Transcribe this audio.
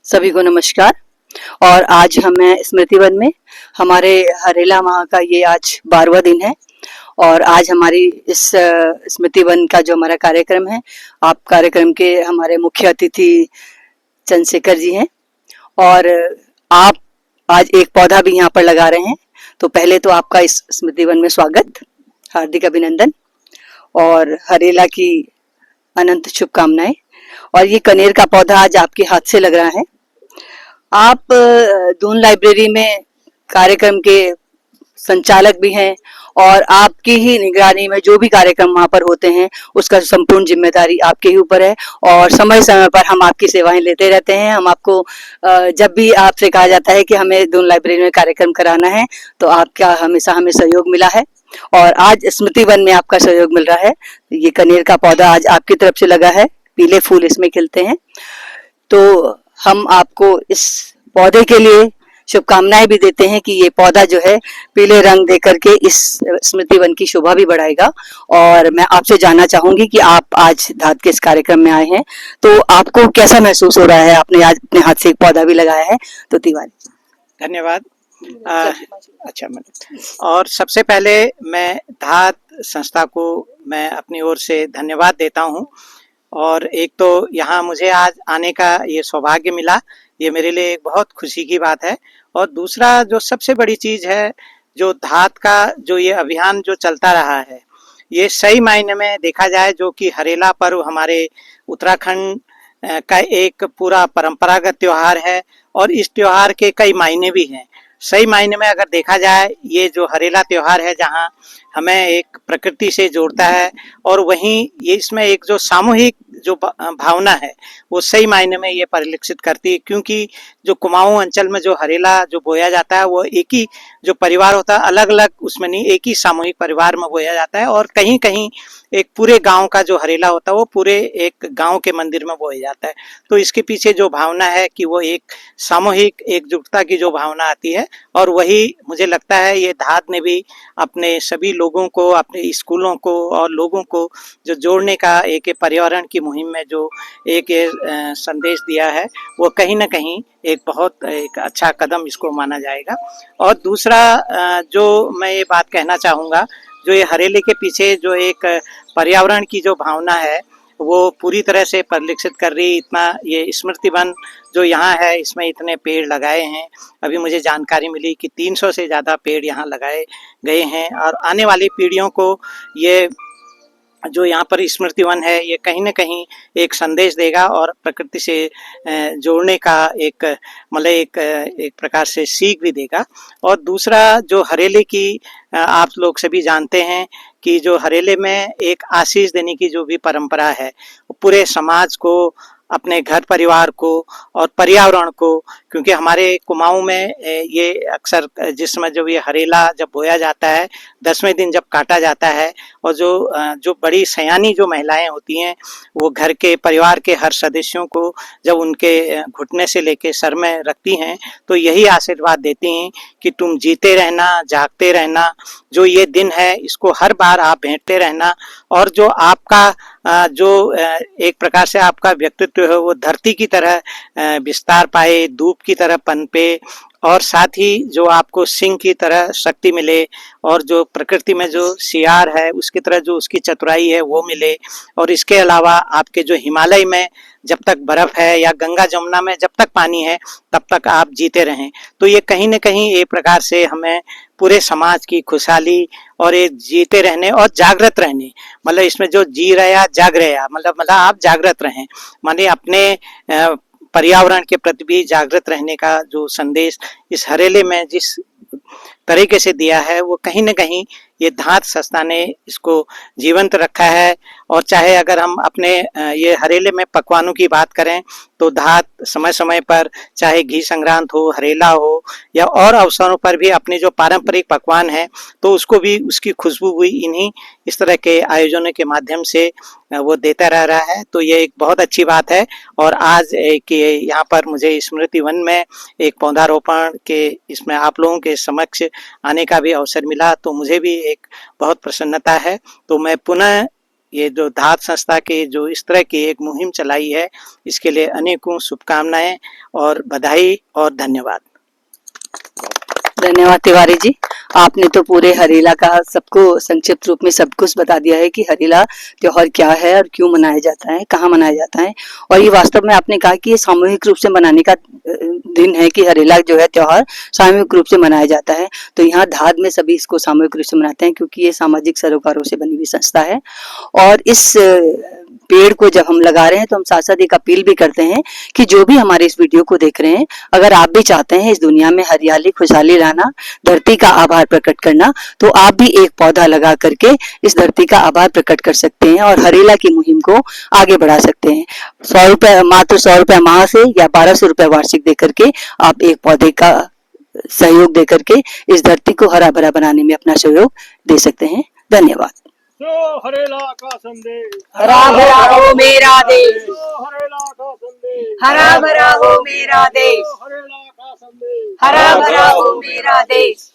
सभी को नमस्कार। और आज हमें स्मृति वन में हमारे हरेला माह का ये आज 12वां दिन है। और आज हमारी इस स्मृति वन का जो हमारा कार्यक्रम है, आप कार्यक्रम के हमारे मुख्य अतिथि चंद्रशेखर जी हैं। और आप आज एक पौधा भी यहाँ पर लगा रहे हैं। तो पहले तो आपका इस स्मृति वन में स्वागत, हार्दिक अभिनंदन और हरेला की अनंत शुभकामनाएं। और ये कनेर का पौधा आज आपके हाथ से लग रहा है। आप दून लाइब्रेरी में कार्यक्रम के संचालक भी हैं और आपकी ही निगरानी में जो भी कार्यक्रम वहाँ पर होते हैं उसका संपूर्ण जिम्मेदारी आपके ही ऊपर है। और समय समय पर हम आपकी सेवाएं लेते रहते हैं। हम आपको जब भी आपसे कहा जाता है कि हमें दून लाइब्रेरी में कार्यक्रम कराना है तो आपका हमेशा हमें सहयोग मिला है। और आज स्मृति वन में आपका सहयोग मिल रहा है। ये कनेर का पौधा आज आपकी तरफ से लगा है, पीले फूल इसमें खिलते हैं। तो हम आपको इस पौधे के लिए शुभकामनाएं भी देते हैं कि ये पौधा जो है पीले रंग देकर के इस स्मृति वन की शोभा भी बढ़ाएगा। और मैं आपसे जानना चाहूंगी कि आप आज धात के इस कार्यक्रम में आए हैं, तो आपको कैसा महसूस हो रहा है? आपने आज अपने हाथ से एक पौधा भी लगाया है। तो तिवारी, धन्यवाद। अच्छा मैडम, और सबसे पहले मैं धात संस्था को मैं अपनी ओर से धन्यवाद देता हूँ। और एक तो यहाँ मुझे आज आने का ये सौभाग्य मिला, ये मेरे लिए एक बहुत खुशी की बात है। और दूसरा जो सबसे बड़ी चीज है, जो धात का जो ये अभियान जो चलता रहा है, ये सही मायने में देखा जाए जो कि हरेला पर्व हमारे उत्तराखंड का एक पूरा परंपरागत त्योहार है। और इस त्योहार के कई मायने भी हैं। सही मायने में अगर देखा जाए, ये जो हरेला त्योहार है जहाँ हमें एक प्रकृति से जोड़ता है, और वहीं ये इसमें एक जो सामूहिक जो भावना है वो सही मायने में ये परिलक्षित करती है। क्योंकि जो कुमाऊं अंचल में जो हरेला जो बोया जाता है वो एक ही जो परिवार होता है, अलग अलग उसमें नहीं, एक ही सामूहिक परिवार में बोया जाता है। और कहीं कहीं एक पूरे गांव का जो हरेला होता है वो पूरे एक गांव के मंदिर में बोया जाता है। तो इसके पीछे जो भावना है कि वो एक सामूहिक एकजुटता की जो भावना आती है, और वही मुझे लगता है ये धात ने भी अपने सभी लोगों को, अपने स्कूलों को और लोगों को जो जोड़ने का एक पर्यावरण की मुहिम में जो एक संदेश दिया है, वो कहीं ना कहीं एक बहुत एक अच्छा कदम इसको माना जाएगा। और दूसरा जो मैं ये बात कहना चाहूँगा, जो ये हरेले के पीछे जो एक पर्यावरण की जो भावना है वो पूरी तरह से परिलक्षित कर रही। इतना ये स्मृति वन जो यहाँ है इसमें इतने पेड़ लगाए हैं, अभी मुझे जानकारी मिली कि 300 से ज़्यादा पेड़ यहाँ लगाए गए हैं। और आने वाली पीढ़ियों को ये जो यहाँ पर स्मृति वन है ये कहीं ना कहीं एक संदेश देगा और प्रकृति से जोड़ने का एक मतलब एक प्रकार से सीख भी देगा। और दूसरा जो हरेले की आप लोग सभी जानते हैं कि जो हरेले में एक आशीष देने की जो भी परंपरा है, पूरे समाज को, अपने घर परिवार को और पर्यावरण को, क्योंकि हमारे कुमाऊं में ये अक्सर जिस समय जब ये हरेला जब बोया जाता है, 10वें दिन जब काटा जाता है, और जो बड़ी सयानी जो महिलाएं होती हैं वो घर के परिवार के हर सदस्यों को जब उनके घुटने से लेके सर में रखती हैं तो यही आशीर्वाद देती हैं कि तुम जीते रहना, जागते रहना, जो ये दिन है इसको हर बार आप भेंटते रहना। और जो आपका जो एक प्रकार से आपका व्यक्तित्व है वो धरती की तरह विस्तार पाए, धूप की तरह पनपे, और साथ ही जो आपको सिंह की तरह शक्ति मिले, और जो प्रकृति में जो सियार है उसकी तरह जो उसकी चतुराई है वो मिले। और इसके अलावा आपके जो हिमालय में जब तक बर्फ है या गंगा जमुना में जब तक पानी है तब तक आप जीते रहें। तो ये कहीं न कहीं एक प्रकार से हमें पूरे समाज की खुशहाली और ये जीते रहने और जागृत रहने, मतलब इसमें जो जी रहा जाग रहा, मतलब आप जागृत रहें, माने अपने पर्यावरण के प्रति भी जागृत रहने का जो संदेश इस हरेले में जिस तरीके से दिया है वो कहीं न कहीं ये धात संस्था ने इसको जीवंत रखा है। और चाहे अगर हम अपने ये हरेले में पकवानों की बात करें तो धात समय समय पर चाहे घी संक्रांत हो, हरेला हो या और अवसरों पर भी अपने जो पारंपरिक पकवान है तो उसको भी उसकी खुशबू भी इन्हीं इस तरह के आयोजनों के माध्यम से वो देता रह रहा है। तो ये एक बहुत अच्छी बात है। और आज कि यहाँ पर मुझे स्मृति वन में एक पौधारोपण के इसमें आप लोगों के समक्ष आने का भी अवसर मिला, तो मुझे भी एक बहुत प्रसन्नता है। तो मैं पुनः ये जो धात संस्था के जो इस तरह की एक मुहिम चलाई है, इसके लिए अनेकों शुभकामनाएं और बधाई और धन्यवाद। धन्यवाद तिवारी जी, आपने तो पूरे हरेला का सबको संक्षिप्त रूप में सब कुछ बता दिया है कि हरेला त्योहार क्या है और क्यों मनाया जाता है, कहाँ मनाया जाता है। और ये वास्तव में आपने कहा कि ये सामूहिक रूप से मनाने का दिन है कि हरेला जो है त्योहार सामूहिक रूप से मनाया जाता है। तो यहाँ धाद में सभी इसको सामूहिक रूप से मनाते हैं क्योंकि ये सामाजिक सरोकारों से बनी हुई संस्था है। और इस पेड़ को जब हम लगा रहे हैं तो हम साथ साथ एक अपील भी करते हैं कि जो भी हमारे इस वीडियो को देख रहे हैं, अगर आप भी चाहते हैं इस दुनिया में हरियाली खुशहाली लाना, धरती का आभार प्रकट करना, तो आप भी एक पौधा लगा करके इस धरती का आभार प्रकट कर सकते हैं और हरेला की मुहिम को आगे बढ़ा सकते हैं। 100 रुपए, मात्र 100 रुपए माह से या 1200 रुपए वार्षिक दे करके आप एक पौधे का सहयोग दे करके इस धरती को हरा भरा बनाने में अपना सहयोग दे सकते हैं। धन्यवाद। जो हरेला का संदेश, हरा भरा हो मेरा देश, जो हरेला का संदेश, हरा भरा हो मेरा देश, जो हरेला का संदेश, हरा भरा हो मेरा देश।